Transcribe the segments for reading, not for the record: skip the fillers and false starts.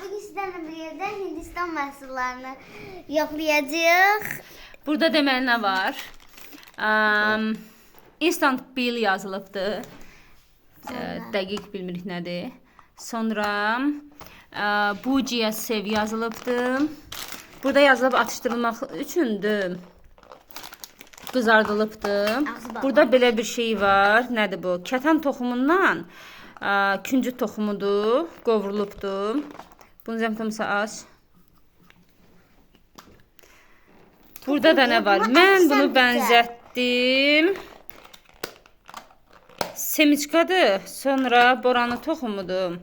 bugün sizlerle birlikte Hindistan məhsullarını yoxlayacağıq. Burada deməli nə var? Instant bill yazılıbdır. Dəqiq bilmirik nədir. Sonra Bujiya sev yazılıbdır. Burada yazılıb atışdırılmaq üçündür. Qızardılıbdır. Burada belə bir şey var. Nədir bu? Kətan toxumundan küncüt toxumudur. Qovrulubdur. Bunu zəmtəmsə aç. Burada da nə var? Mən bunu bənzətdim. Semiçkadır. Sonra boranı toxumudur.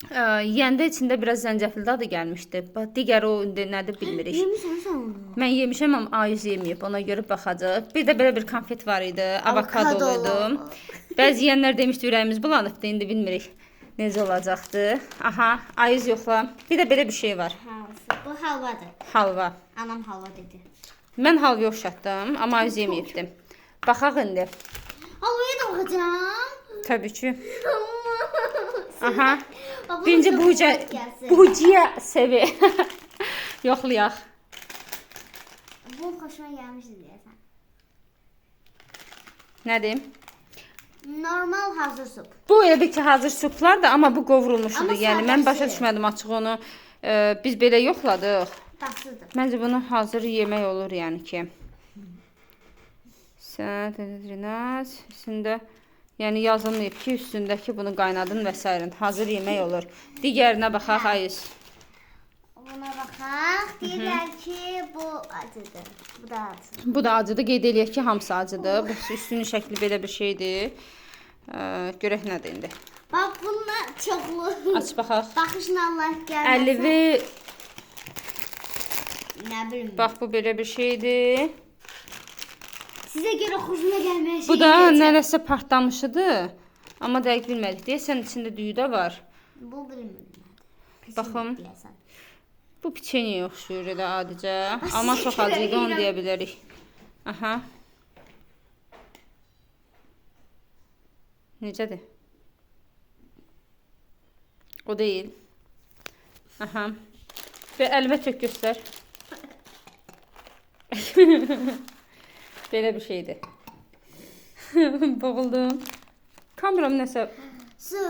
Yəndə içində biraz zəncəfil dadı gəlmişdi. Digər o nədir bilmirik. Yemişsən sən onu? Mən yemişəm, amma Ayüz yeməyib. Ona görə baxacaq. Bir də belə bir konfet var idi. Avokadoluydu. Bəzi yeyənlər demişdi ürəyimiz bulanıbdı. İndi bilmirik necə olacaqdı. Aha, Ayüz yoxla. Bir də belə bir şey var. Bu halvadır. Halva. Anam halva dedi. Mən halva oxşatdım, amma Ayüz yeməyibdi. Baxaq indi. Halvaya da baxacağım. Təbii ki. Aha. Birinci Bujiya sevi. Yoxlayaq. Bu xoşuma gəlmişdi deyəsən. Nədir? Normal hazır sup. Bu elə ki hazır suplardır, amma bu qovrulmuşdur. Amma Yəni mən başa sadəsi. düşmədim açıq onu. Biz belə yoxladıq. Tatsızdır. Məncə bunu hazır yemək olur yəni ki. Sən tədrinaz üstündə yəni yazılmayıb ki, üstündəki bunu qaynadın və s. hazır yemək olur. Digərinə baxaq Ayüz. Buna baxaq. Deyirlər ki, bu acıdır. Bu da acıdır. Bu da acıdır. Qeyd eləyək ki, hamısı acıdır. Bu üstünün şəkli belə bir şeydir. Görək nədir indi. Bax bununla çoxlu. Aç baxaq. Baxışın Allah gəlməsin. Əlivi. Nə bilim. Bax bu belə bir şeydir. Sizə görə xoşuna gəlməyən şey. Bu da nənəsə partlamışıdır. Amma dəqiq bilmədik. Deyəsən içində düyü də var. Bu bilmirəm. Baxım. Bu piçeniyə oxşuyur elə adicə. Amma çox acı idi, onu deyə bilərik. Aha. Necədir? O deyil. Aha. Və əlimə tök göstər. Belə bir şeydir. Boğuldum. Kameram nəsə... Su.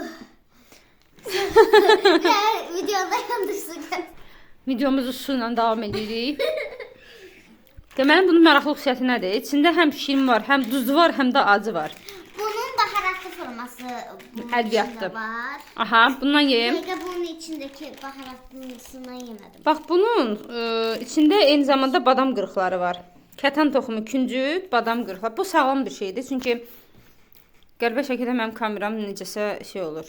Videoda yandırsın. Videomuzu su ilə davam edirik. Deməli, bunun maraqlı xüsusiyyəti nədir? İçində həm şirin var, həm duzlu var, həm də acı var. Bunun baharatlı forması Əlviyyatdır. var. Aha, bundan yeyim. Dəqiqə bunun içindəki baharatlısından yemədim. Bax, bunun içində eyni zamanda badam qırıqları var. Kətan toxumu, küncüt, badam qırıqları. Bu sağlam bir şeydir, çünki qəribə şəkildə mənim kameram necəsə şey olur.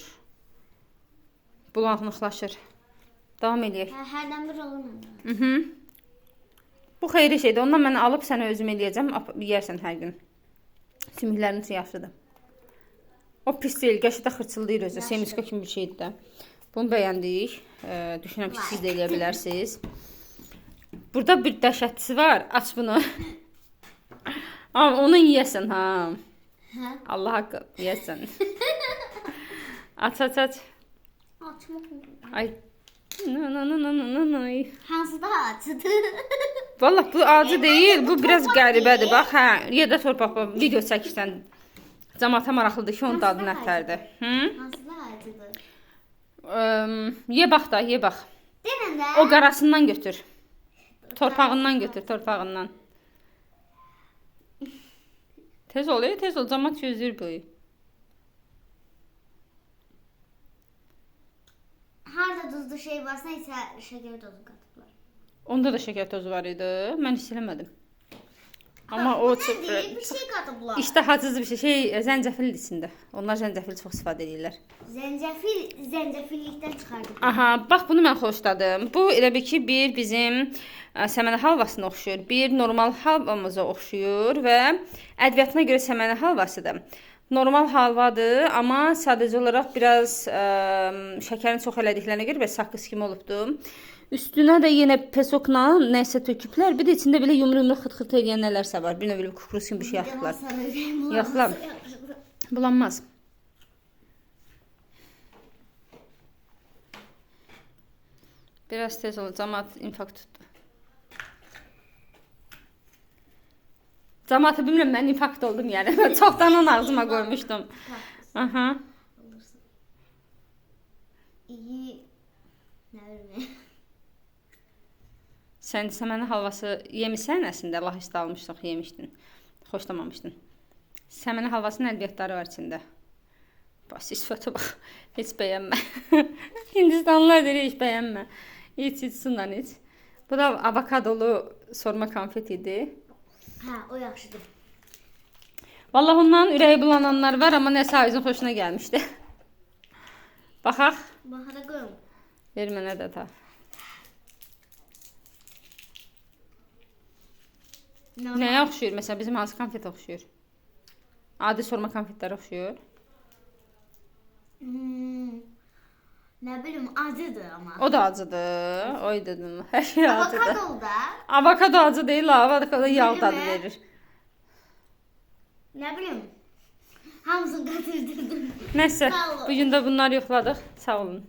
Bulanıqlaşır. Davam eləyək. Hərdən bir olur. Bu xeyri şeydir. Ondan mən alıb sənə özüm eləyəcəm. Yeyərsən hər gün. Sümüklərin üçün yaxşıdır. O pis deyil. Qəşədə xırçıldayır özü. Semiçka kimi bir şeydir də. Bunu bəyəndik. Düşünürəm ki, siz də eləyə bilərsiniz. Burada bir dəhşətlisi var. Aç bunu. Amma onu yeyəsən ha. Allah haqqı yeyəsən. Aç. Açmaq. Ay. Hansı daha acıdır? Vallahi bu acı deyil, bu biraz qəribədir. Bax, hə, yerdə torpaq video çəkirsən. Cəmaata maraqlıdır ki, onun dadı nətərdir. Hansı daha acıdır? Ye bax da, ye bax. Denəndə. O qarasından götür. Torpağından götür, torpağından. Tez ol, tez ol. Cəmaat gözləyir bu. Harda duzlu şey varsa isə şəkər tozu qatıblar. Onda da şəkər tozu var idi. Mən hiss eləmədim. Amma o çox Bir şey qatıblar. iştahacız bir şey, zəncəfil içində. Onlar zəncəfil çox istifadə edirlər. Zəncəfillikdən çıxardıblar. Aha, bax bunu mən xoşladım. Bu elə bir ki, bir bizim səmənə halvasına oxşuyur. Bir normal halvamıza oxşuyur və ədviyyatına görə səmənə halvasıdır. Normal halvadır, amma sadəcə olaraq biraz şəkərin çox elədiklərinə görə biraz sakız kimi olubdur. Üstünə də yenə pesokla nəsə töküblər. Bir də içində belə yumru-yumru xırt-xırt eləyən nələrsə var. Bir növ belə kukuruz kimi bir şey yapıblar. Yoxlam. Bulanmaz. Biraz tez ol. Camaat infarkt tutdu. Camaatı bilmirəm, mən infarkt oldum yəni. Çoxdan ağzıma qoymuşdum. Aha. İyi. Ne bileyim. Sən səməni halvası yemisən əslində, Allah istə almışdıq, yemişdin. Xoşlamamışdın. Səməni halvasının əlbəttləri var içində. Bax, sifətə bax. Heç bəyənmə. Hindistanlılar deyir, heç bəyənmə. İç sundan iç. Bu da avokadolu sorma konfet idi. Ha, o yaxşıdır. Vallahi ondan ürəyi bulananlar var, amma nəsə Ayızın xoşuna gəlmişdi. Baxaq. Baxara qoyum. Ver mənə də ta. Nəyə oxşuyur? Məsələn, bizim hansı konfet oxşuyur? Adi sorma konfetlər oxşuyur. Ne bileyim, acıdır ama. O da acıdır. Oy dedim. Hər şey acıdır. Avokado da. Avokado acı deyil, avokado yağ tadı mi? verir. Ne bileyim. Hamısını götürdüm. Nəsə, Sağ olun. bugün də bunları yoxladıq. Sağ olun.